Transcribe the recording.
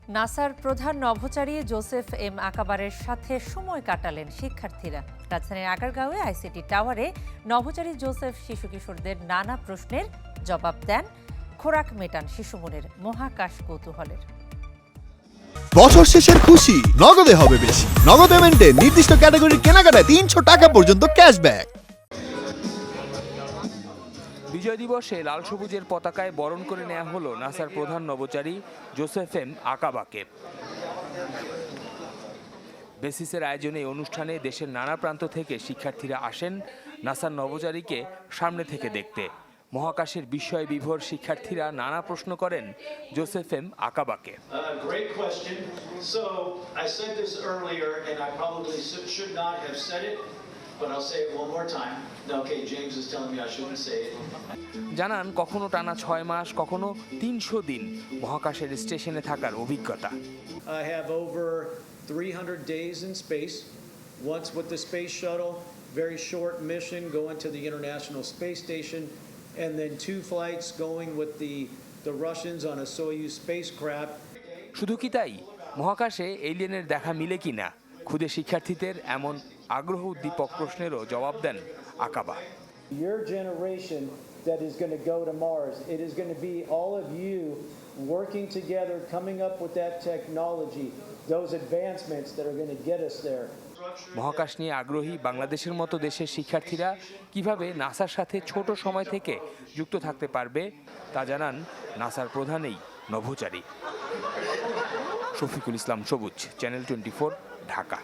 নাসার প্রধান নভোচারী Joseph M আকাবারের সাথে সময় কাটালেন শিক্ষার্থীরা। রাজধানীর আগারগাঁওয়ে আইসিটি টাওয়ারে নভোচারী জোসেফ শিশু কিশোরদের নানা প্রশ্নের জবাব দেন, খোরাক মেটান শিশু মনের মহাকাশ কৌতূহলের। বছর শেষের খুশি নগদে হবে বেশি। নগদ পেমেন্টে নির্দিষ্ট ক্যাটাগরির কেনাকাটায় ৩০০ টাকা পর্যন্ত ক্যাশব্যাক। বিজয় দিবসে লাল সবুজের পতাকায় বরণ করে নেওয়া হলো নাসার প্রধান নভোচারী জোসেফ এম আকাবাকে। বেসিসের আয়োজনে এই অনুষ্ঠানে দেশের নানা প্রান্ত থেকে শিক্ষার্থীরা আসেন নাসার নভোচারীকে সামনে থেকে দেখতে। মহাকাশের বিস্ময় বিভোর শিক্ষার্থীরা নানা প্রশ্ন করেন জোসেফ এম আকাবাকে। জানান কখনো টানা 6 মাস, কখনো 300 দিন মহাকাশের স্টেশনে থাকার অভিজ্ঞতা। I have over 300 days in space. Once with the space shuttle, very short mission going to the International Space Station, and then 2 flights going with the Russians on a Soyuz spacecraft. শুধু কি তাই, মহাকাশে এলিয়েনের দেখা মিলে কিনা খুদে শিক্ষার্থীদের এমন আগ্রহ উদ্দীপক প্রশ্নেরও জবাব দেন আকাবা। Your generation that is going to go to Mars, it is going to be all of you working together, coming up with that technology, those advancements that are going to get us there. মহাকাশ নিয়ে আগ্রহী বাংলাদেশের মতো দেশের শিক্ষার্থীরা কিভাবে নাসার সাথে ছোট সময় থেকে যুক্ত থাকতে পারবে তা জানান নাসার প্রধানই নভোচারী। শফিকুল ইসলাম সবুজ, চ্যানেল 24, ঢাকা।